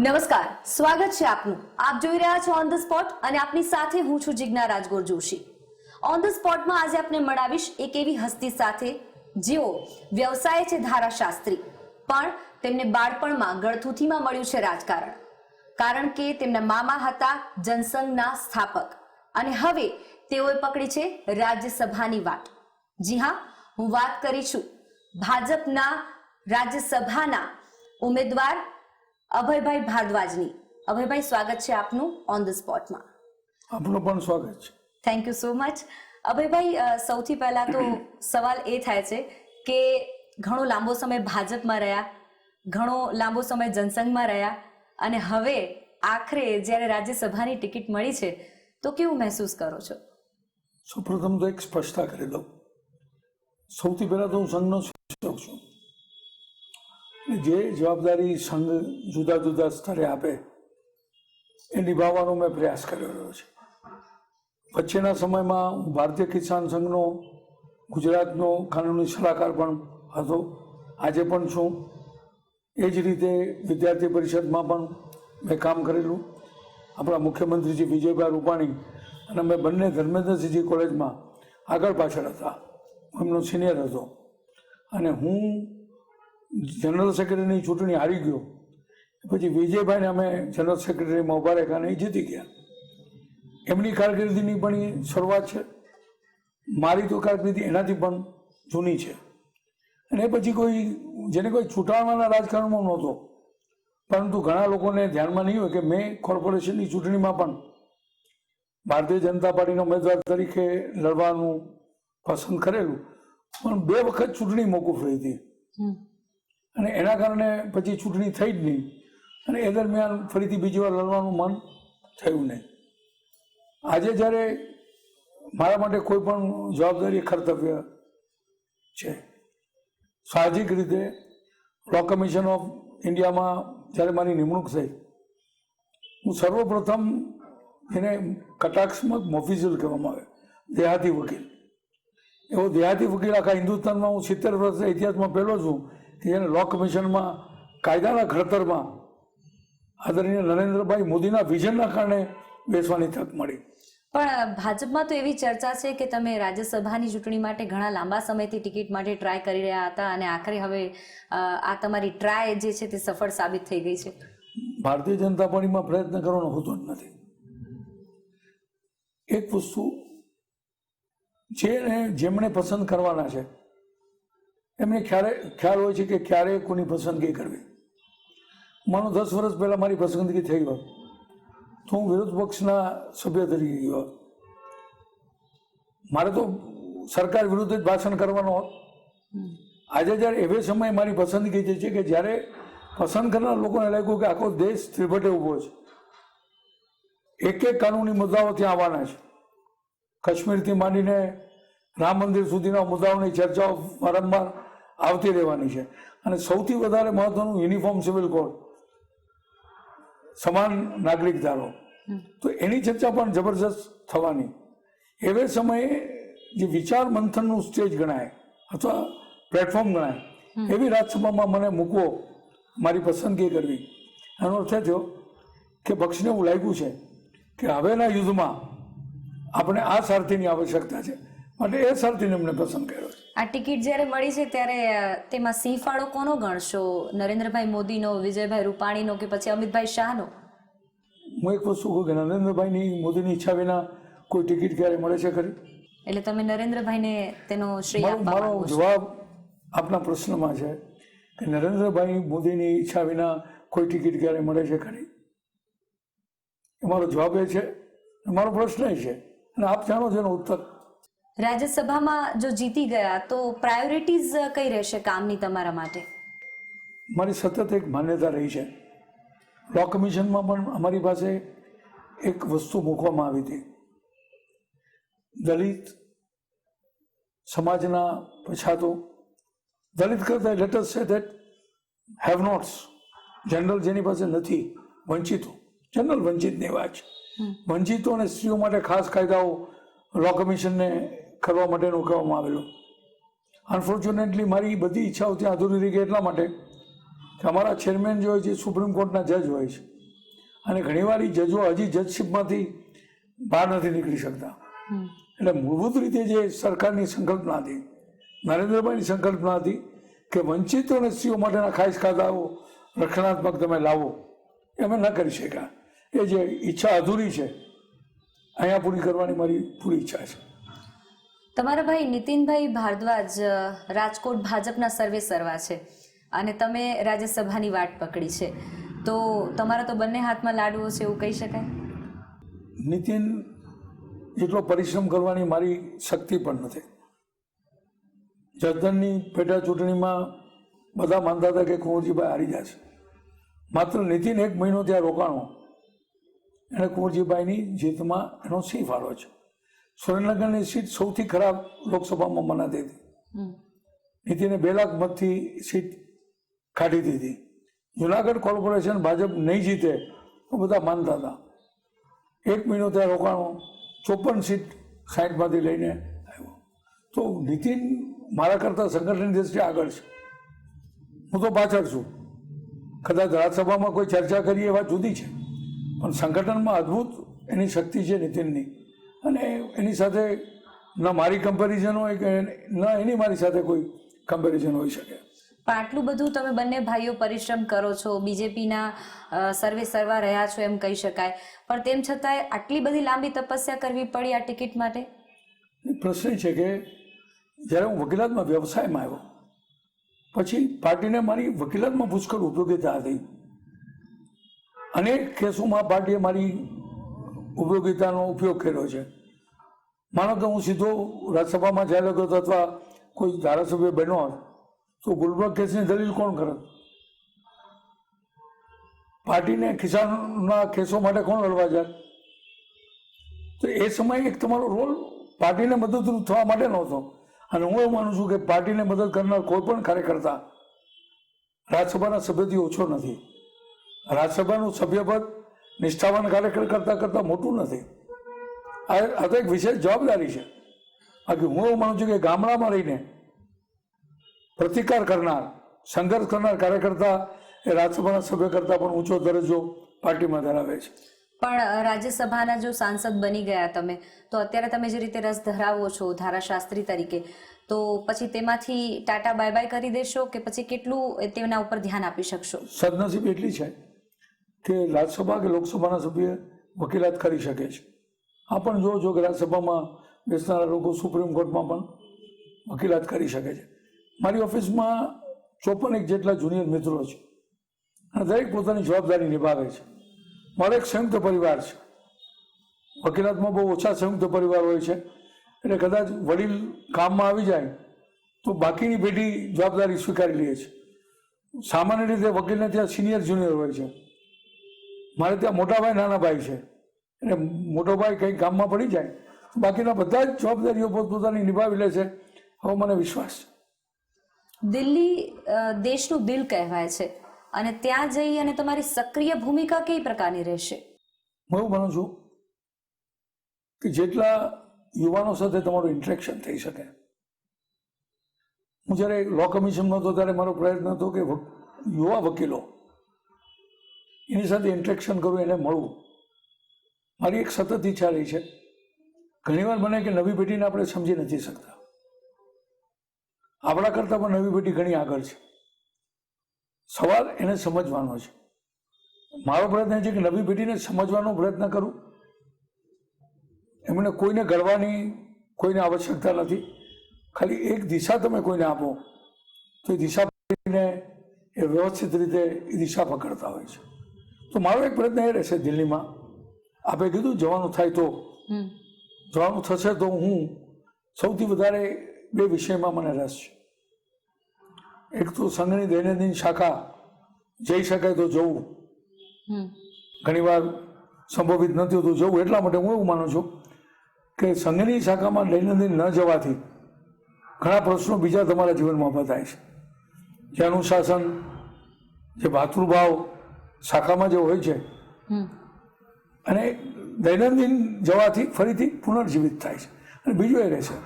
નમસ્કાર, સ્વાગત છે આપનું. આપ જોઈ રહ્યા છો ઓન ધ સ્પોટ અને આપની સાથે હું છું જિજ્ઞા રાજગોર જોશી. ઓન ધ સ્પોટમાં આજે આપને મળાવીશ એક એવી હસ્તી સાથે જેઓ વ્યવસાય છે ધારાશાસ્ત્રી, પણ તેમને બાળપણમાં ગળથૂથીમાં મળ્યું છે રાજકારણ. કારણ કે તેમના મામા હતા જનસંઘના સ્થાપક અને હવે તેઓએ પકડી છે રાજ્યસભાની વાટ. જી હા, હું વાત કરી છું ભાજપના રાજ્યસભાના ઉમેદવાર અભયભાઈ ભારદ્વાજની. અભયભાઈ, સ્વાગત છે આપનું ઓન ધ સ્પોટમાં. આપનું પણ સ્વાગત છે. Thank you so much. Abhaybhai, સૌથી પહેલા તો સવાલ એ થાય છે કે ઘણો લાંબો સમય ભાજપમાં રહ્યા, ઘણો લાંબો સમય જનસંઘમાં રહ્યા અને હવે આખરે જ્યારે રાજ્યસભાની ટિકિટ મળી છે તો કેવું મહેસૂસ કરો છો? સૌપ્રથમ તો એક સ્પષ્ટતા કરી દઉં. સૌથી પહેલા તો હું સંઘનો શિક્ષક છું. જે જવાબદારી સંઘ જુદા જુદા સ્તરે આપે એ નિભાવવાનો મેં પ્રયાસ કરેલો છે. વચ્ચેના સમયમાં હું ભારતીય કિસાન સંઘનો ગુજરાતનો કાનૂની સલાહકાર પણ હતો, આજે પણ છું. એ જ રીતે વિદ્યાર્થી પરિષદમાં પણ મેં કામ કરેલું. આપણા મુખ્યમંત્રીજી વિજયભાઈ રૂપાણી અને અમે બંને ધર્મેન્દ્રસિંહજી કોલેજમાં આગળ પાછળ હતા. એમનો સિનિયર હતો અને હું જનરલ સેક્રેટરીની ચૂંટણી હારી ગયો. પછી વિજયભાઈને અમે જનરલ સેક્રેટરીમાં ઉભા રહ્યા અને એ જીતી ગયા. એમની કારકિર્દીની પણ એ શરૂઆત છે. મારી તો કારકિર્દી એનાથી પણ જૂની છે. અને એ પછી કોઈ જેને કોઈ છૂટાવાના રાજકારણમાં નહોતો, પરંતુ ઘણા લોકોને ધ્યાનમાં નહીં હોય કે મેં કોર્પોરેશનની ચૂંટણીમાં પણ ભારતીય જનતા પાર્ટીના ઉમેદવાર તરીકે લડવાનું પસંદ કરેલું, પણ 2 વખત ચૂંટણી મોકૂફ રહી હતી અને એના કારણે પછી ચૂંટણી થઈ જ નહીં અને એ દરમિયાન ફરીથી બીજી વાર લડવાનું મન થયું નહીં. આજે જ્યારે મારા માટે કોઈ પણ જવાબદારી કર્તવ્ય છે, સાહજિક રીતે લો કમિશન ઓફ ઇન્ડિયામાં જ્યારે મારી નિમણૂક થઈ, હું સર્વપ્રથમ એને કટાક્ષમાં મોફિઝુલ કહેવામાં આવે, દેહાતી વકીલ. એવો દેહાતી વકીલ આખા હિન્દુસ્તાનમાં હું 70 વર્ષના ઇતિહાસમાં પહેલો છું કે જેને લો કમિશનમાં કાયદાના ઘડતરમાં આદરણીય નરેન્દ્રભાઈ મોદીના વિઝનના કારણે બેસવાની તક મળી. પણ ભાજપમાં તો એવી ચર્ચા છે કે તમે રાજ્યસભાની ચૂંટણી માટે ઘણા લાંબા સમયથી ટિકિટ માટે ટ્રાય કરી રહ્યા હતા અને આખરે હવે આ તમારી ટ્રાય જે છે તે સફળ સાબિત થઈ ગઈ છે. ભારતીય જનતા પાર્ટીમાં પ્રયત્ન કરવાનો હોતો જ નથી. એક વસ્તુ જેમણે પસંદ કરવાના છે એમને ખ્યાલ હોય છે કે ક્યારે કોની પસંદગી કરવી. માનો 10 વર્ષ પહેલાં મારી પસંદગી થઈ હોત તો હું વિરોધ પક્ષના સભ્ય તરીકે ગયો હોત. મારે તો સરકાર વિરુદ્ધ જ ભાષણ કરવાનો હોત. આજે જ્યારે એવે સમયે મારી પસંદગી જે છે કે જ્યારે પસંદ કરનાર લોકોને લાગ્યું કે આખો દેશ ત્રિભટે ઊભો છે, એક કાનૂની મુદ્દાઓ ત્યાં આવવાના છે. કાશ્મીરથી માંડીને રામ મંદિર સુધીના મુદ્દાઓની ચર્ચાઓ વારંવાર આવતી રહેવાની છે અને સૌથી વધારે મહત્વનું યુનિફોર્મ સિવિલ કોડ, સમાન નાગરિક ધારો, તો એની ચર્ચા પણ જબરજસ્ત થવાની. એવે સમયે જે વિચાર મંથનનું સ્ટેજ ગણાય અથવા પ્લેટફોર્મ ગણાય એવી રાજ્યસભામાં મને મૂકવો, મારી પસંદગી કરવી, એનો અર્થ એ થયો કે પક્ષને એવું લાગ્યું છે કે હવેના યુદ્ધમાં આપણે આ સારથીની આવશ્યકતા છે, માટે એ સારથીને એમને પસંદ કર્યો છે. આ ટિકિટ જ્યારે મળી છે ત્યારે તેમાં સિંહ ફાળો કોનો ગણશો? નરેન્દ્રભાઈ મોદીનો, વિજયભાઈ રૂપાણીનો કે પછી અમિતભાઈ શાહનો? હું એક વસ્તુ કહું કે નરેન્દ્રભાઈની મોદીની ઈચ્છા વિના કોઈ ટિકિટ ક્યારે મળે છે ખરી? એટલે તમે નરેન્દ્રભાઈને તેનો શ્રેય આપવા મારો માંગો છો? જવાબ આપના પ્રશ્નમાં છે કે નરેન્દ્રભાઈ મોદીની ઈચ્છા વિના કોઈ ટિકિટ ક્યારે મળે છે ખરી? મારો જવાબ એ છે, મારો પ્રશ્ન એ છે અને આપ જાણો છો એનો ઉત્તર. રાજ્યસભામાં જો જીતી ગયા તો પ્રાયોરિટીઝ કઈ રહેશે કામની તમારા માટે? મારી સતત એક માન્યતા રહી છે. લો કમિશનમાં પણ અમારી પાસે એક વસ્તુ મૂકવામાં આવી હતી. દલિત સમાજના પછાતો, દલિત કરતા let us say that have notes, general જેની પાસે નથી, વંચિતો, જનરલ વંચિતની વાત છે. વંચિતો અને સ્ત્રીઓ માટે ખાસ કાયદાઓ લો કમિશનને કરવા માટેનું કહેવામાં આવેલું. અનફોર્ચ્યુનેટલી મારી બધી ઈચ્છાઓ ત્યાં અધૂરી રહી ગઈ એટલા માટે કે અમારા ચેરમેન જે હોય છે સુપ્રીમ કોર્ટના જજ હોય છે અને ઘણીવાર એ જજો હજી જજશીપમાંથી બહાર નથી નીકળી શકતા. એટલે મૂળભૂત રીતે જે સરકારની સંકલ્પના હતી, નરેન્દ્રભાઈની સંકલ્પના હતી કે વંચિત અને સ્ત્રીઓ માટેના ખાસ કાયદાઓ રક્ષણાત્મક તમે લાવો, એ અમે ન કરી શક્યા. એ જે ઈચ્છા અધૂરી છે અહીંયા પૂરી કરવાની મારી પૂરી ઈચ્છા છે. તમારા ભાઈ નીતિનભાઈ ભારદ્વાજ રાજકોટ ભાજપના સર્વે સર્વા છે અને તમે રાજ્યસભાની વાટ પકડી છે, તો તમારા તો બંને હાથમાં લાડવો છે એવું કહી શકાય. નીતિન જેટલો પરિશ્રમ કરવાની મારી શક્તિ પણ નથી. જસદણની પેટા ચૂંટણીમાં બધા માનતા હતા કે કુંવરજીભાઈ હારી જશે. માત્ર નીતિન 1 મહિનો ત્યાં રોકાણો, એણે કુંવરજીભાઈની જીતમાં એનો સિંહ ફાળો છે. સુરેન્દ્રનગરની સીટ સૌથી ખરાબ લોકસભામાં મનાતી હતી. નીતિને 2 લાખ મતથી સીટ કાઢી દીધી. જુનાગઢ કોર્પોરેશન ભાજપ નહીં જીતે તો બધા માનતા હતા. 1 મહિનો ત્યાં રોકાણો, 54 સીટ 60માંથી લઈને આવ્યો. તો નીતિન મારા કરતાં સંગઠનની દ્રષ્ટિએ આગળ છે, હું તો પાછળ છું. કદાચ રાજ્યસભામાં કોઈ ચર્ચા કરીએ એ વાત જુદી છે, પણ સંગઠનમાં અદ્ભુત એની શક્તિ છે નીતિનની. અને એની સાથે ન મારી કમ્પેરિઝન હોય કે ન એની મારી સાથે કોઈ કમ્પેરિઝન હોઈ શકે. પણ આટલું બધું તમે બંને ભાઈઓ પરિશ્રમ કરો છો, બીજેપીના સર્વે સર્વા રહ્યા છો એમ કહી શકાય, પણ તેમ છતાંય આટલી બધી લાંબી તપસ્યા કરવી પડી આ ટિકિટ માટે? પ્રશ્ન છે કે જ્યારે હું વકીલાતમાં વ્યવસાયમાં આવ્યો પછી પાર્ટીને મારી વકીલાતમાં પુષ્કળ ઉપયોગિતા હતી. અનેક કેસોમાં પાર્ટીએ મારી ઉપયોગિતાનો ઉપયોગ કર્યો છે. માનો કે હું સીધો રાજ્યસભામાં ચાલ્યો ગયો અથવા કોઈ ધારાસભ્ય બન્યો હોત તો ગુલબર્ગ કેસની દલીલ કોણ કરત? પાર્ટીને કિસાનના કેસો માટે કોણ લડવા જાય? તો એ સમયે એક તમારો રોલ પાર્ટીને મદદરૂપ થવા માટે નહોતો. અને હું એવું માનું છું કે પાર્ટીને મદદ કરનાર કોઈ પણ કાર્યકર્તા રાજ્યસભાના સભ્યથી ઓછો નથી. રાજ્યસભાનું સભ્યપદ નિષ્ઠાવાન કાર્યકર્તા કરતાં મોટું નથી. આ તો એક વિશેષ જવાબદારી છે. બાકી હું એવું માનું છું કે ગામડામાં રહીને પ્રતિકાર કરનાર, સંઘર્ષ કરનાર કાર્યકર્તા એ રાજ્યસભાના સભ્ય કરતાં પણ ઊંચો દરજ્જો પાર્ટીમાં ધરાવે છે. પણ રાજ્યસભાના જો સાંસદ બની ગયા તમે, તો અત્યારે તમે જે રીતે રસ ધરાવો છો ધારાશાસ્ત્રી તરીકે, તો પછી તેમાંથી ટાટા બાય બાય કરી દેશો કે પછી કેટલું તેના ઉપર ધ્યાન આપી શકશો? સદનસીબ એટલી છે કે રાજ્યસભા કે લોકસભાના સભ્ય વકીલાત કરી શકે છે. આ પણ જો કે રાજ્યસભામાં બેસનારા લોકો સુપ્રીમ કોર્ટમાં પણ વકીલાત કરી શકે છે. મારી ઓફિસમાં 54 જેટલા જુનિયર મિત્રો છે અને દરેક પોતાની જવાબદારી નિભાવે છે. મારો એક સંયુક્ત પરિવાર છે. વકીલાતમાં બહુ ઓછા સંયુક્ત પરિવાર હોય છે, એટલે કદાચ વડીલ કામમાં આવી જાય તો બાકીની પેઢી જવાબદારી સ્વીકારી લે છે. સામાન્ય રીતે વકીલને ત્યાં સિનિયર જુનિયર હોય છે. મારે ત્યાં મોટા ભાઈ નાના ભાઈ છે, એટલે મોટો ભાઈ કંઈક કામમાં પડી જાય તો બાકીના બધા જ જવાબદારીઓ પોતપોતાની નિભાવી લે છે. હવે મને વિશ્વાસ છે. દિલ્હી દેશનું દિલ કહેવાય છે અને ત્યાં જઈ અને તમારી સક્રિય ભૂમિકા કઈ પ્રકારની રહેશે? હું એવું માનું છું કે જેટલા યુવાનો સાથે તમારું ઇન્ટરેક્શન થઈ શકે. હું જ્યારે લો કમિશનમાં હતો ત્યારે મારો પ્રયત્ન હતો કે યુવા વકીલો એની સાથે ઇન્ટરેક્શન કરું, એને મળવું. મારી એક સતત ઈચ્છા રહી છે. ઘણીવાર બને કે નવી પેઢીને આપણે સમજી નથી શકતા. આપણા કરતાં પણ નવી પેઢી ઘણી આગળ છે. સવાલ એને સમજવાનો છે. મારો પ્રયત્ન છે કે નવી પેઢીને સમજવાનો પ્રયત્ન કરું. એમને કોઈને ઘડવાની કોઈને આવશ્યકતા નથી. ખાલી એક દિશા તમે કોઈને આપો તો એ દિશા પકડીને એ વ્યવસ્થિત રીતે એ દિશા પકડતા હોય છે. તો મારો એક પ્રયત્ન એ રહેશે દિલ્હીમાં. આપે કીધું જવાનું થાય તો જવાનું થશે તો હું સૌથી વધારે 2 વિષયમાં મને રસ છે. એક તો સંઘની દૈનંદિન શાખા જઈ શકાય તો જવું, ઘણીવાર સંભવિત નથી હોતું જવું. એટલા માટે હું એવું માનું છું કે સંઘની શાખામાં દૈનંદિન ન જવાથી ઘણા પ્રશ્નો બીજા તમારા જીવનમાં ઊભા થાય છે. જે અનુશાસન, જે ભાતૃભાવ શાખામાં જે હોય છે, અને દૈનંદિન જવાથી ફરીથી પુનર્જીવિત થાય છે. અને બીજું એ રહેશે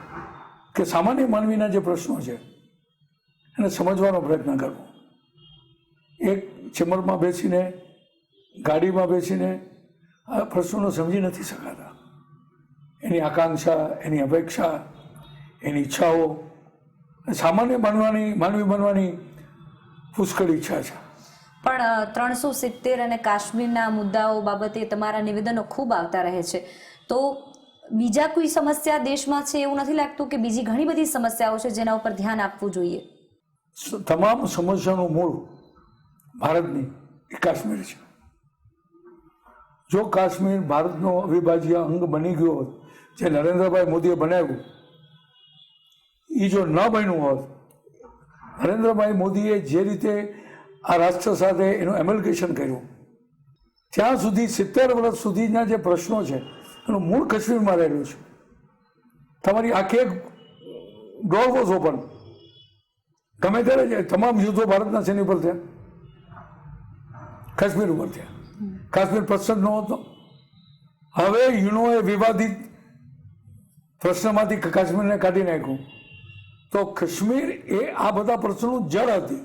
કે સામાન્ય માનવીના જે પ્રશ્નો છે એને સમજવાનો પ્રયત્ન કરવો. એક ચેમ્બરમાં બેસીને ગાડીમાં બેસીને આ પ્રશ્નોને સમજી નથી શકાતા. એની આકાંક્ષા, એની અપેક્ષા, એની ઈચ્છાઓ, સામાન્ય માનવી બનવાની પુષ્કળ ઈચ્છા છે. પણ 370 અને કાશ્મીરના મુદ્દાઓ બાબતે તમારા નિવેદનો ખૂબ આવતા રહે છે. તો બીજા કોઈ સમસ્યા દેશમાં છે એવું નથી લાગતું કે બીજી ઘણી બધી સમસ્યાઓ છે જેના ઉપર ધ્યાન આપવું જોઈએ? તમામ સમસ્યાનું મૂળ ભારતની એ કાશ્મીર છે. જો કાશ્મીર ભારતનો અવિભાજ્ય અંગ બની ગયો હોત, જે નરેન્દ્રભાઈ મોદીએ બનાવ્યું, એ જો ન બન્યું હોત, નરેન્દ્રભાઈ મોદીએ જે રીતે આ રાષ્ટ્ર સાથે એનું એમલ્કેશન કર્યું, ત્યાં સુધી 70 વર્ષ સુધીના જે પ્રશ્નો છે એનું મૂળ કાશ્મીરમાં રહેલું છે. તમારી આખી ડોર વોઝ ઓપન. ગમે ત્યારે તમામ યુદ્ધો ભારતના શેની ઉપર થયા? કાશ્મીર ઉપર થયા. કાશ્મીર પ્રશ્ન ન હતો. હવે યુનોએ વિવાદિત પ્રશ્નમાંથી કાશ્મીરને કાઢી નાખ્યું, તો કાશ્મીર એ આ બધા પ્રશ્નોનું જડ હતી.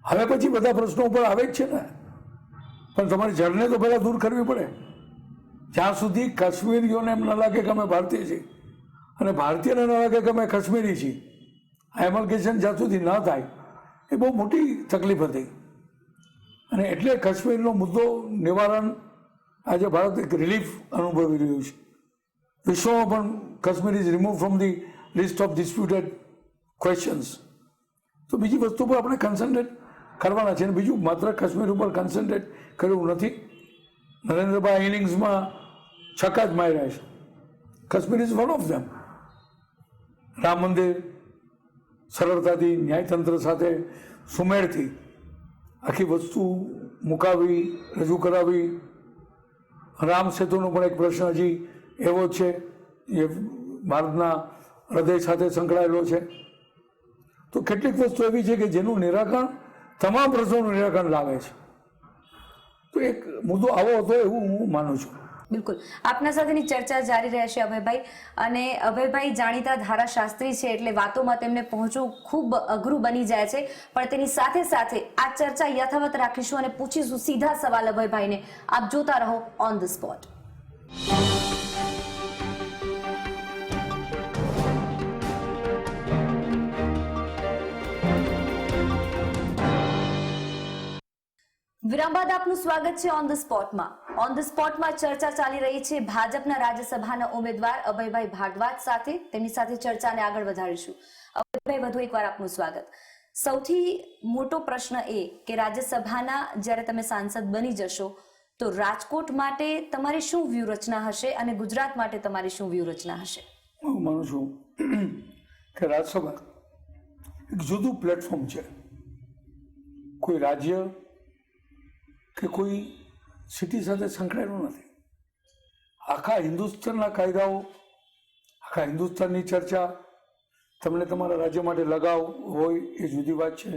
હવે પછી બધા પ્રશ્નો ઉપર આવે જ છે ને, પણ તમારી જડને તો પહેલાં દૂર કરવી પડે. જ્યાં સુધી કાશ્મીરીઓને એમ ન લાગે કે અમે ભારતીય છીએ અને ભારતીયને ન લાગે કે અમે કાશ્મીરી છીએ, આ એમલ્કેશન જ્યાં સુધી ન થાય એ બહુ મોટી તકલીફ હતી. અને એટલે કાશ્મીરનો મુદ્દો નિવારણ આજે ભારત એક રિલીફ અનુભવી રહ્યું છે. વિશ્વમાં પણ Kashmir is remove from the list of disputed questions. તો બીજી વસ્તુ પર આપણે કન્સન્ટ્રેટ કરવાના છે. અને બીજું માત્ર કાશ્મીર ઉપર કન્સન્ટ્રેટ કર્યું નથી. નરેન્દ્રભાઈ ઇનિંગ્સમાં છક્કા જ માર્યા છે. Kashmir is one of them. Ram મંદિર સરળતાથી ન્યાયતંત્ર સાથે સુમેળથી આખી વસ્તુ મુકાવી, રજૂ કરાવી. રામ સેતુનો પણ એક પ્રશ્ન હજી એવો છે જે ભારતના હૃદય સાથે સંકળાયેલો છે. તો કેટલીક વસ્તુ એવી છે કે જેનું નિરાકરણ તમામ પ્રશ્નોનું નિરાકરણ લાવે છે. તો એક મુદ્દો આવો હતો એવું હું માનું છું. બિલકુલ. આપના સાથેની ચર્ચા જારી રહેશે અભયભાઈ. અને અભયભાઈ જાણીતા ધારાશાસ્ત્રી છે એટલે વાતોમાં તેમને પહોંચવું ખૂબ અઘરું બની જાય છે. પણ તેની સાથે સાથે આ ચર્ચા યથાવત રાખીશું અને પૂછીશું સીધા સવાલ અભયભાઈને. આપ જોતા રહો ઓન ધ સ્પોટ. વિરામ બાદ આપનું સ્વાગત છે ઓન ધ સ્પોટમાં. ઓન ધ સ્પોટમાં ચર્ચા ચાલી રહી છે ભાજપના રાજ્યસભાના ઉમેદવાર અભયભાઈ ભારદ્વાજ સાથે. તેમની સાથે ચર્ચાને આગળ વધારીશું. અભયભાઈ, વધુ એકવાર આપનું સ્વાગત. સૌથી મોટો પ્રશ્ન એ કે રાજ્યસભાના જ્યારે તમે સાંસદ બની જશો તો રાજકોટ માટે તમારી શું વ્યૂહરચના હશે અને ગુજરાત માટે તમારી શું વ્યૂહરચના હશે? હું માનું છું કે રાજ્યસભા એક જુદું પ્લેટફોર્મ છે. કોઈ રાજ્ય કે કોઈ સિટી સાથે સંકળાયેલું નથી. આખા હિન્દુસ્તાનના કાયદાઓ, આખા હિન્દુસ્તાનની ચર્ચા, તમને તમારા રાજ્ય માટે લગાવ હોય એ જુદી વાત છે,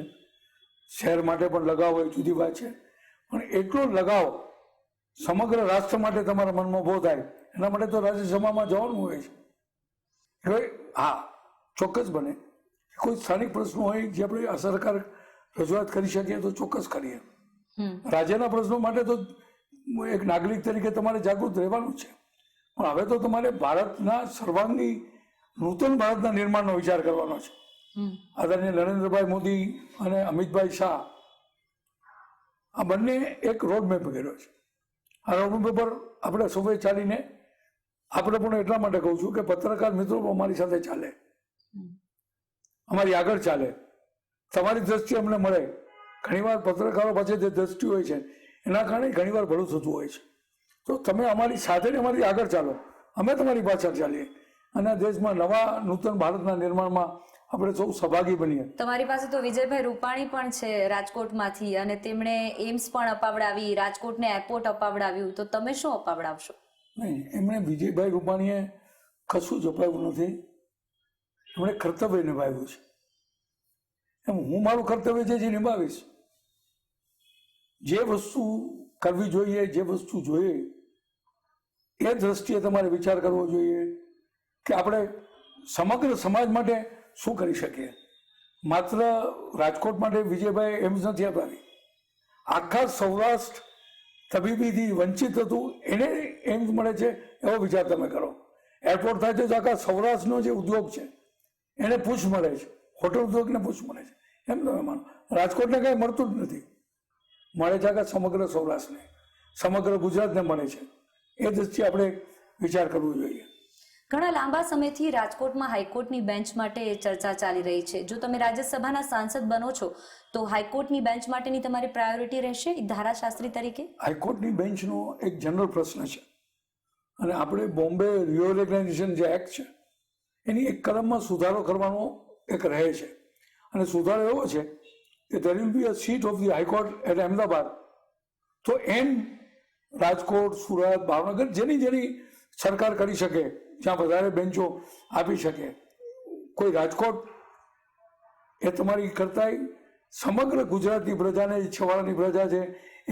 શહેર માટે પણ લગાવ હોય જુદી વાત છે, પણ એટલો લગાવ સમગ્ર રાષ્ટ્ર માટે તમારા મનમાં ઉભો થાય એના માટે તો રાજ્યસભામાં જવાનું હોય છે. એટલે હા, ચોક્કસ બને કોઈ સ્થાનિક પ્રશ્નો હોય જે આપણે અસરકારક રજૂઆત કરી શકીએ તો ચોક્કસ કરીએ. રાજ્યના પ્રશ્નો માટે તો એક નાગરિક તરીકે તમારે જાગૃત રહેવાનું છે. પણ હવે તો તમારે ભારતના સર્વાંગી નૂતન ભારતના નિર્માણનો વિચાર કરવાનો છે. આદરણીય નરેન્દ્રભાઈ મોદી અને અમિતભાઈ શાહ આ બંને એક રોડ મેપ કર્યો છે. આ રોડ મેપ પર આપણે સૌએ ચાલીને, આપણે પણ એટલા માટે કહું છું કે પત્રકાર મિત્રો અમારી સાથે ચાલે, અમારી આગળ ચાલે, તમારી દ્રષ્ટિ અમને મળે. ઘણીવાર પત્રકારો પાસે જે દ્રષ્ટિ હોય છે એના કારણે ઘણીવાર ભલું થતું હોય છે. તો તમે અમારી સાથે ને અમારી આગળ ચાલો, અમે તમારી પાછળ ચાલીએ અને દેશમાં નવા નૂતન ભારતના નિર્માણમાં આપણે સૌ સહભાગી બનીએ. તમારી પાસે તો વિજયભાઈ રૂપાણી પણ છે રાજકોટમાંથી અને તેમણે એમ્સ પણ અપાવડાવી, રાજકોટને એરપોર્ટ અપાવડાવ્યું. તો તમે શું અપાવડાવશો? નહીં, એમણે વિજયભાઈ રૂપાણીએ કશું જ અપાવ્યું નથી. એમણે કર્તવ્ય નિભાવ્યું છે. એમ હું મારું કર્તવ્ય છે જે નિભાવીશ. જે વસ્તુ કરવી જોઈએ, જે વસ્તુ જોઈએ એ દ્રષ્ટિએ તમારે વિચાર કરવો જોઈએ કે આપણે સમગ્ર સમાજ માટે શું કરી શકીએ. માત્ર રાજકોટ માટે વિજયભાઈ એમ્સ નથી અપાવી, આખા સૌરાષ્ટ્ર તબીબીથી વંચિત હતું એને એમ્સ મળે છે, એવો વિચાર તમે કરો. એરપોર્ટ થાય છે તો આખા સૌરાષ્ટ્રનો જે ઉદ્યોગ છે એને પુશ મળે છે, હોટલ ઉદ્યોગને પુશ મળે છે, એમ તમે માનો. રાજકોટને કાંઈ મળતું જ નથી, મળે છે આખા સમગ્ર સૌરાષ્ટ્રને, સમગ્ર ગુજરાતને મળે છે. એ દ્રષ્ટિએ આપણે વિચાર કરવો જોઈએ. ઘણા લાંબા સમયથી રાજકોટમાં હાઈકોર્ટની બેન્ચ માટે ચર્ચા ચાલી રહી છે. જો તમે રાજ્યસભાના સાંસદ બનો છો તો હાઈકોર્ટની બેન્ચ માટેની તમારી પ્રાયોરિટી રહેશે એક ધારાશાસ્ત્રી તરીકે? હાઈકોર્ટની બેન્ચનો એક જનરલ પ્રશ્ન છે અને આપણે બોમ્બે રિઓર્ગેનાઇઝેશન જે એક્ટ છે એની એક કલમમાં સુધારો કરવાનો એક રહે છે, અને સુધારો એવો છે કે there will be a seat of the High Court at Ahmedabad. તો એમ રાજકોટ, સુરત, ભાવનગર જેની સરકાર કરી શકે, જ્યાં વધારે બેન્ચો આપી શકે, કોઈ રાજકોટ એ તમારી કરતાંય સમગ્ર ગુજરાતની પ્રજાને, છેવાડાની પ્રજા છે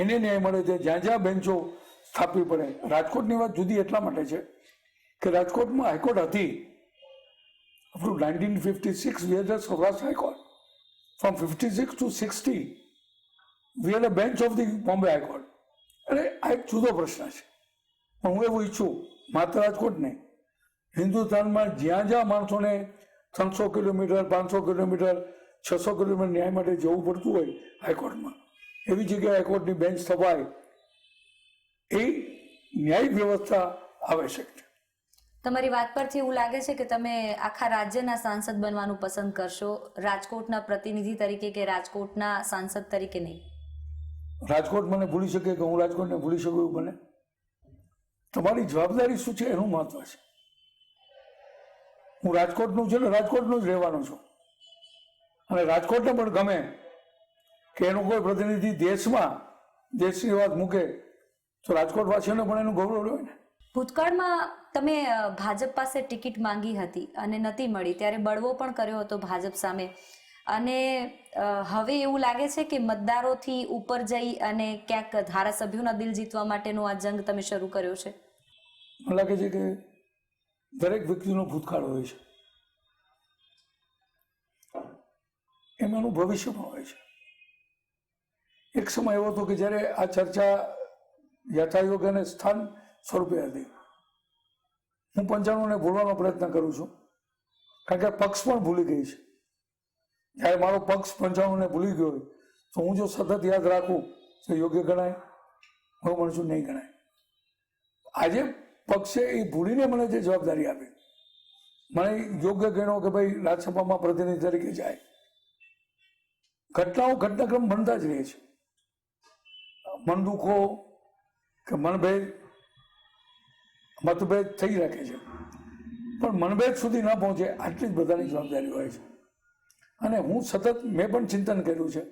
એને ન્યાય મળે છે, જ્યાં બેન્ચો સ્થાપવી પડે. રાજકોટની વાત જુદી એટલા માટે છે કે રાજકોટમાં હાઈકોર્ટ હતી. Up to 1956 we had a Saurashtra High Court. From 56 to 60 we had a bench of the Bombay High Court. એટલે આ એક જુદો પ્રશ્ન છે. પણ હું એવું ઈચ્છું, માત્ર રાજકોટ નહીં, હિન્દુસ્તાનમાં જ્યાં માણસોને 300 કિલોમીટર, 500 કિલોમીટર, 600 કિલોમીટર ન્યાય માટે જવું પડતું હોય હાઈકોર્ટમાં, એવી જગ્યાએ હાઈકોર્ટની બેન્ચ સ્થપાય એ ન્યાયિક વ્યવસ્થા આવશ્યક છે. તમારી વાત પરથી એવું લાગે છે કે તમે આખા રાજ્યના સાંસદ બનવાનું પસંદ કરશો, રાજકોટના પ્રતિનિધિ તરીકે કે રાજકોટના સાંસદ તરીકે નહીં? રાજકોટ મને ભૂલી શકે કે હું રાજકોટને ભૂલી શકું એવું બને? તમારી જવાબદારી શું છે એનું મહત્વ છે. હું રાજકોટનું છે ને રાજકોટનું જ રહેવાનો છું, અને રાજકોટને પણ ગમે કે એનું કોઈ પ્રતિનિધિ દેશની વાત મૂકે તો રાજકોટવાસીઓને પણ એનું ગૌરવ હોય ને. ભૂતકાળમાં તમે ભાજપ પાસે ટિકિટ માંગી હતી અને નથી મળી, ત્યારે બળવો પણ કર્યો હતો ભાજપ સામે, અને હવે એવું લાગે છે કે મતદારોથી ઉપર જઈ અને ક્યાંક ધારાસભ્યોના દિલ જીતવા માટેનો આ જંગ તમે શરૂ કર્યો છે? મને લાગે છે કે દરેક વ્યક્તિનો ભૂતકાળ હોય છે, એમાંનું ભવિષ્ય પણ હોય છે. એક સમય એવો હતો કે જ્યારે આ ચર્ચા યથાયોગ્ય અને સ્થાન સ્વરૂપે હતી. હું 95ને ભૂલવાનો પ્રયત્ન કરું છું, કારણ કે પક્ષ પણ ભૂલી ગઈ છે. જ્યારે મારો પક્ષ 95ને ભૂલી ગયો હોય તો હું જો સતત યાદ રાખું તો યોગ્ય ગણાય? હું માનું છું નહીં ગણાય. આજે પક્ષે એ ભૂલીને મને જે જવાબદારી આપી, મને યોગ્ય ગણ્યો કે ભાઈ રાજ્યસભામાં પ્રતિનિધિ તરીકે જાય. ઘટનાક્રમ બનતા જ રહે છે. મન દુખો કે મતભેદ થઈ રાખે છે, પણ મનભેદ સુધી ન પહોંચે આટલી જ બધાની જવાબદારી હોય છે. અને હું સતત મેં પણ ચિંતન કર્યું છે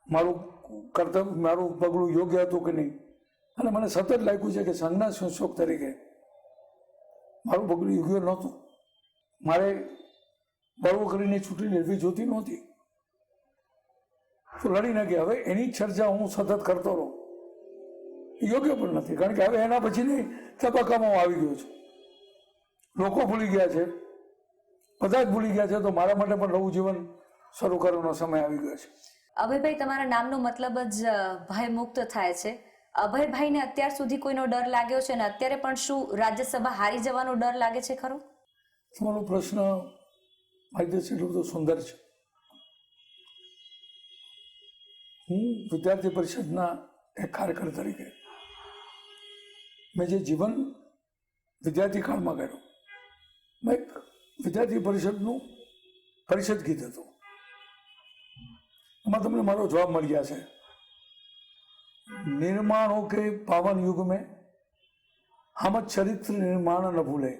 મારું પગલું યોગ્ય હતું કે નહીં, અને મને સતત લાગ્યું છે કે સંઘના સંશોક તરીકે મારું પગલું યોગ્ય નહોતું. મારે બળવો કરીને ચૂંટણી લડવી જોતી નહોતી, તો લડી નાખી. હવે એની ચર્ચા હું સતત કરતો રહું યોગ્ય પણ નથી, કારણ કે હવે એના પછીની તબક્કામાં હું આવી ગયો છું. લોકો ભૂલી ગયા છે, બધા જ ભૂલી ગયા છે, તો મારા માટે પણ નવું જીવન શરૂ કરવાનો સમય આવી ગયો છે. અભયભાઈ, તમારા નામનો મતલબ જ ભય મુક્ત થાય છે. અભયભાઈને અત્યાર સુધી કોઈનો ડર લાગ્યો છે, અને અત્યારે પણ શું રાજ્યસભા હારી જવાનો ડર લાગે છે ખરો? તમારો પ્રશ્ન મારી દ્રષ્ટિએ એટલો બધો સુંદર છે. હું વિદ્યાર્થી પરિષદના એક કાર્યકર તરીકે મેં જે જીવન વિદ્યાર્થી કાળમાં કર્યું, મેં એક વિદ્યાર્થી પરિષદનું પરિષદ ગીત હતું. એમાં તમને મારો જવાબ મળી ગયા છે. निर्माण हो के पावन युग में हम चरित्र निर्माण न भूले,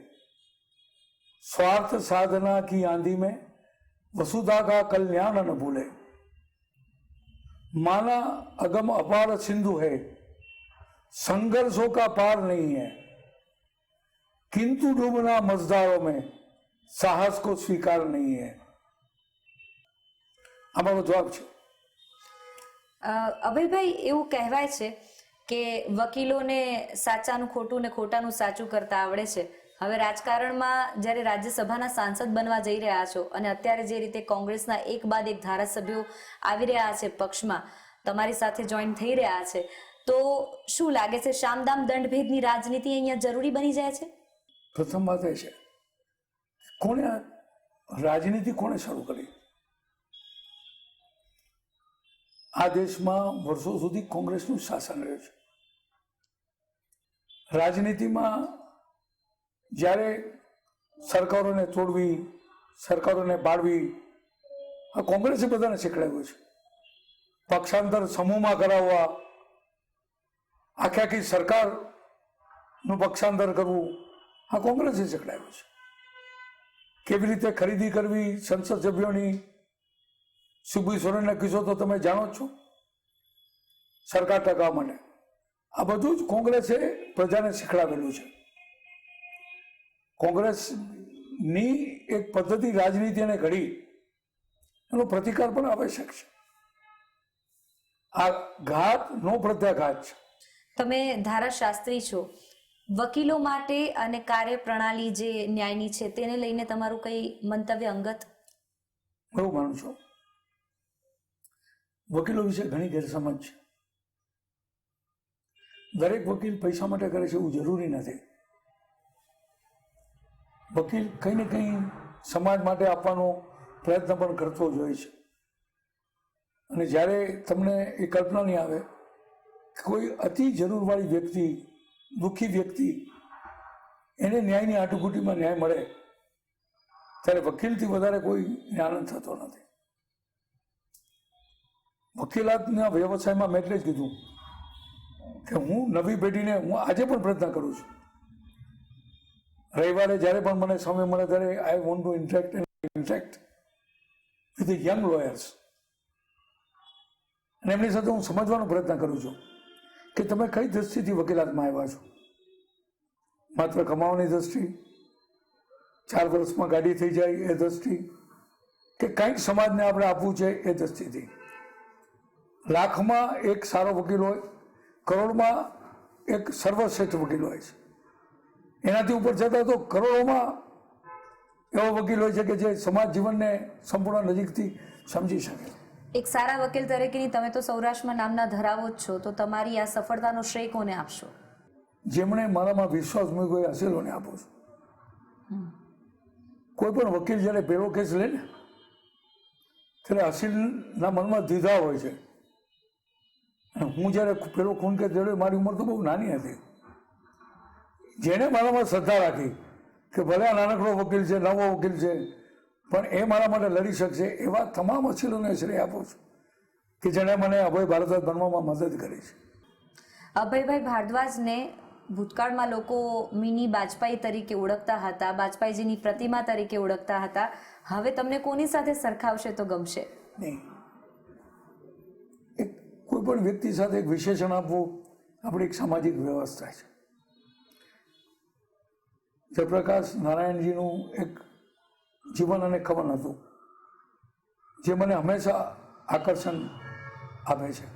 स्वार्थ साधना की आंधी में वसुधा का कल्याण न भूले, माना अगम अपार सिंधु है संघर्षों का पार नहीं है, किंतु डूबना मजदारों में साहस को स्वीकार नहीं है. हमारो जवाब છે. અભયભાઈ, એવું કહેવાય છે કે વકીલોને સાચાનું ખોટું ને ખોટાનું સાચું કરતા આવડે છે. હવે રાજકારણમાં જ્યારે રાજ્યસભાના સાંસદ બનવા જઈ રહ્યા છો, અને અત્યારે જે રીતે કોંગ્રેસના એક બાદ એક ધારાસભ્યો આવી રહ્યા છે પક્ષમાં, તમારી સાથે જોઈન થઈ રહ્યા છે, તો શું લાગે છે શામદામ દંડભેદની રાજનીતિ અહીંયા જરૂરી બની જાય છે? પ્રથમ વાત એ છે, કોણે રાજનીતિ કોણે શરૂ કરી? આ દેશમાં વર્ષો સુધી કોંગ્રેસનું શાસન રહ્યું છે. રાજનીતિમાં જ્યારે સરકારોને તોડવી, સરકારોને બાળવી, આ કોંગ્રેસે બધાને શીખડાવ્યું છે. પક્ષાંતર સમૂહમાં કરાવવા, આખી સરકારનું પક્ષાંતર કરવું, આ કોંગ્રેસે શીખડાવ્યું છે. કેવી રીતે ખરીદી કરવી સંસદ સભ્યોની, સુબી સોરેનનો કિસ્સો તો તમે જાણો જ છો. સરકાર ટકાવવા માટે આ બધું જ કોંગ્રેસે પ્રજાને શીખડાવેલું છે. કોંગ્રેસની એક પદ્ધતિ રાજનીતિ અને ઘડી એનો પ્રતિકાર પણ આવશ્યક છે. આ ઘાત નો પ્રત્યાઘાત છે. તમે ધારાશાસ્ત્રી છો, વકીલો માટે અને કાર્યપ્રણાલી જે ન્યાયની છે તેને લઈને તમારું કઈ મંતવ્ય અંગત? એવું માનું છું, વકીલો વિશે ઘણી ગેરસમજ છે. દરેક વકીલ પૈસા માટે કરે છે એવું જરૂરી નથી. વકીલ કંઈ ને કંઈ સમાજ માટે આપવાનો પ્રયત્ન પણ કરતો જ હોય છે. અને જ્યારે તમને એ કલ્પના નહીં આવે કે કોઈ અતિ જરૂરવાળી વ્યક્તિ, દુઃખી વ્યક્તિ, એને ન્યાયની આટુકુટીમાં ન્યાય મળે, ત્યારે વકીલથી વધારે કોઈ આનંદ થતો નથી. વકીલાતના વ્યવસાયમાં મેં એટલે જ કીધું કે હું નવી પેઢીને, હું આજે પણ પ્રયત્ન કરું છું. રવિવારે જ્યારે પણ મને સમય મળે ત્યારે I want to interact with young lawyers, અને એમની સાથે હું સમજવાનો પ્રયત્ન કરું છું કે તમે કઈ દ્રષ્ટિથી વકીલાતમાં આવ્યા છો. માત્ર કમાવાની દ્રષ્ટિ, 4 વર્ષમાં ગાડી થઈ જાય એ દ્રષ્ટિ, કે કંઈક સમાજને આપણે આપવું છે એ દ્રષ્ટિથી. લાખમાં એક સારો વકીલ હોય, કરોડમાં એક સર્વશ્રેષ્ઠ વકીલ હોય છે. એનાથી ઉપર જતા તો કરોડોમાં એવો વકીલ હોય છે કે જે સમાજ જીવનને સંપૂર્ણ નજીકથી સમજી શકે. એક સારા વકીલ તરીકેની તમે તો સૌરાષ્ટ્રમાં નામના ધરાવો જ છો, તો તમારી આ સફળતાનો શ્રેય કોને આપશો? જેમણે મારામાં વિશ્વાસ મૂક્યો એ અસીલોને આપું છું. કોઈ પણ વકીલ જ્યારે પહેલો કેસ લે ને ત્યારે અસીલના મનમાં દ્વિધા હોય છે. હું જ્યારે પેલો ખૂન કેસ લડ્યો, મારી ઉંમર તો બહુ નાની હતી. જેણે મારામાં શ્રદ્ધા રાખી કે ભલે આ નાનકડો વકીલ છે, નવો વકીલ છે, પણ એ મારા માટે લડી શકશે, એવા તમામ અસીલોને શ્રેય આપું છું કે જેણે મને અભય ભારદ્વાજ બનવામાં મદદ કરી છે. અભયભાઈ ભારદ્વાજને ભૂતકાળમાં લોકો મિની બાજપાઈ તરીકે ઓળખતા હતા, બાજપાઈજીની પ્રતિમા તરીકે ઓળખતા હતા. હવે તમને કોની સાથે સરખાવશે તો ગમશે? નહીં, એક કોઈ પણ વ્યક્તિ સાથે એક વિશેષણ આપવું આપણી એક સામાજિક વ્યવસ્થા છે. જયપ્રકાશ નારાયણજીનું એક જીવન અને કવન હતું જે મને હંમેશા આકર્ષણ આપે છે.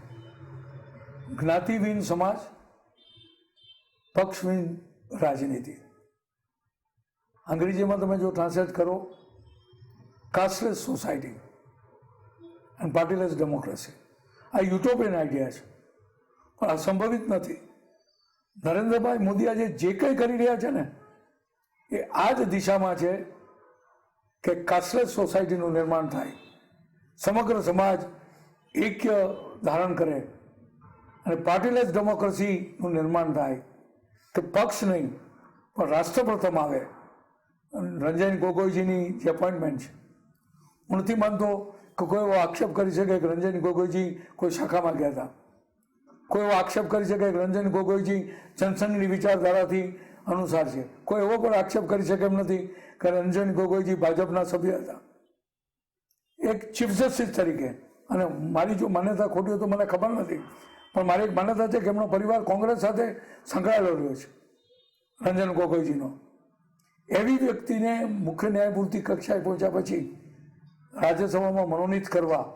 જ્ઞાતિહીન સમાજ, પક્ષહીન રાજનીતિ. અંગ્રેજીમાં તમે જો ટ્રાન્સલેટ કરો, કાસ્ટલેસ સોસાયટી એન્ડ પાર્ટીલેસ ડેમોક્રેસી. આ યુટોપિયન આઈડિયા છે, પણ આ સંભવિત નથી. નરેન્દ્રભાઈ મોદી આજે જે કંઈ કરી રહ્યા છે ને એ આ જ દિશામાં છે કે કાસ્ટલેસ સોસાયટીનું નિર્માણ થાય, સમગ્ર સમાજ એક્ય ધારણ કરે અને પાર્ટીલેસ ડેમોક્રેસીનું નિર્માણ થાય, કે પક્ષ નહીં પણ રાષ્ટ્ર પ્રથમ આવે. રંજન ગોગોઈજીની જે એપોઇન્ટમેન્ટ છે, હું નથી માનતો કે કોઈ એવો આક્ષેપ કરી શકે કે રંજન ગોગોઈજી કોઈ શાખામાં ગયા હતા. કોઈ એવો આક્ષેપ કરી શકે કે રંજન ગોગોઈજી જનસંઘની વિચારધારાથી અનુસાર છે. કોઈ એવો પણ આક્ષેપ કરી શકે એમ નથી કે રંજન ગોગોઈજી ભાજપના સભ્ય હતા. એક ચીફ જસ્ટિસ તરીકે, અને મારી જો માન્યતા ખોટી હોય તો મને ખબર નથી, પણ મારી એક માન્યતા છે કે એમનો પરિવાર કોંગ્રેસ સાથે સંકળાયેલો રહ્યો છે, રંજન ગોગોઈજીનો. એવી વ્યક્તિને મુખ્ય ન્યાયમૂર્તિ કક્ષાએ પહોંચ્યા પછી રાજ્યસભામાં મનોનીત કરવા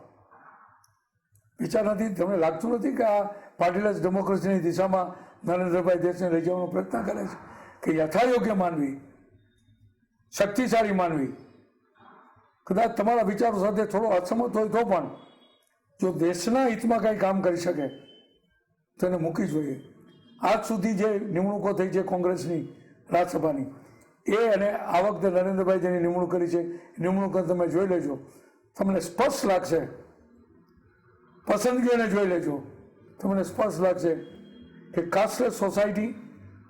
વિચાર નથી? તમને લાગતું નથી કે આ પાર્ટીલેસ ડેમોક્રેસીની દિશામાં નરેન્દ્રભાઈ દેશને લઈ જવાનો પ્રયત્ન કરે છે? કે યથાયોગ્ય માનવી, શક્તિશાળી માનવી, કદાચ તમારા વિચારો સાથે થોડો અસમત હોય તો પણ જો દેશના હિતમાં કંઈ કામ કરી શકે તો એને મૂકી જોઈએ. આજ સુધી જે નિમણૂકો થઈ છે કોંગ્રેસની રાજ્યસભાની, એ અને આ વખતે નરેન્દ્રભાઈ જેની નિમણૂક કરી છે નિમણૂક તમે જોઈ લેજો, તમને સ્પષ્ટ લાગશે. પસંદગીઓને જોઈ લેજો, તમને સ્પષ્ટ લાગશે કે કાસ્ટલેસ સોસાયટી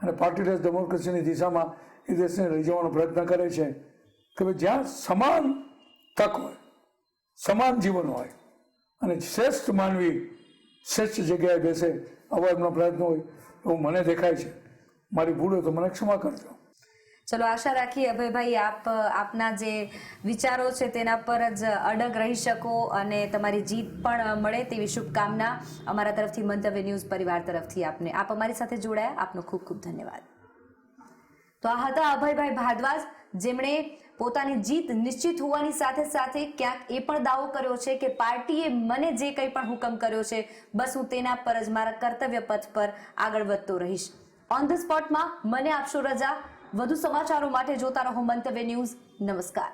અને પાર્ટીલેસ ડેમોક્રેસીની દિશામાં એ દેશને લઈ જવાનો પ્રયત્ન કરે છે કે ભાઈ જ્યાં સમાન તક હોય, સમાન જીવન હોય અને શ્રેષ્ઠ માનવી શ્રેષ્ઠ જગ્યાએ બેસે, આવો એમનો પ્રયત્ન હોય એવું મને દેખાય છે. મારી ભૂલ હોય તો મને ક્ષમા કરજો. ચલો, આશા રાખીએ અભયભાઈ આપ આપના જે વિચારો છે તેના પર જ અડગ રહી શકો અને તમારી જીત પણ મળે તેવી શુભકામના અમારા તરફથી મંતવ્ય ન્યૂઝ પરિવાર તરફથી આપને. આપ અમારી સાથે જોડાયા, આપનો ખૂબ ખૂબ ધન્યવાદ. તો આ હતા અભયભાઈ ભારદ્વાજ, જેમણે પોતાની જીત નિશ્ચિત હોવાની સાથે સાથે ક્યાંક એ પણ દાવો કર્યો છે કે પાર્ટીએ મને જે કંઈ પણ હુકમ કર્યો છે બસ હું તેના પર જ મારા કર્તવ્ય પથ પર આગળ વધતો રહીશ. ઓન ધ સ્પોટમાં મને આપશો રજા. વધુ સમાચારો માટે જોતા રહો મંતવ્ય ન્યૂઝ. નમસ્કાર.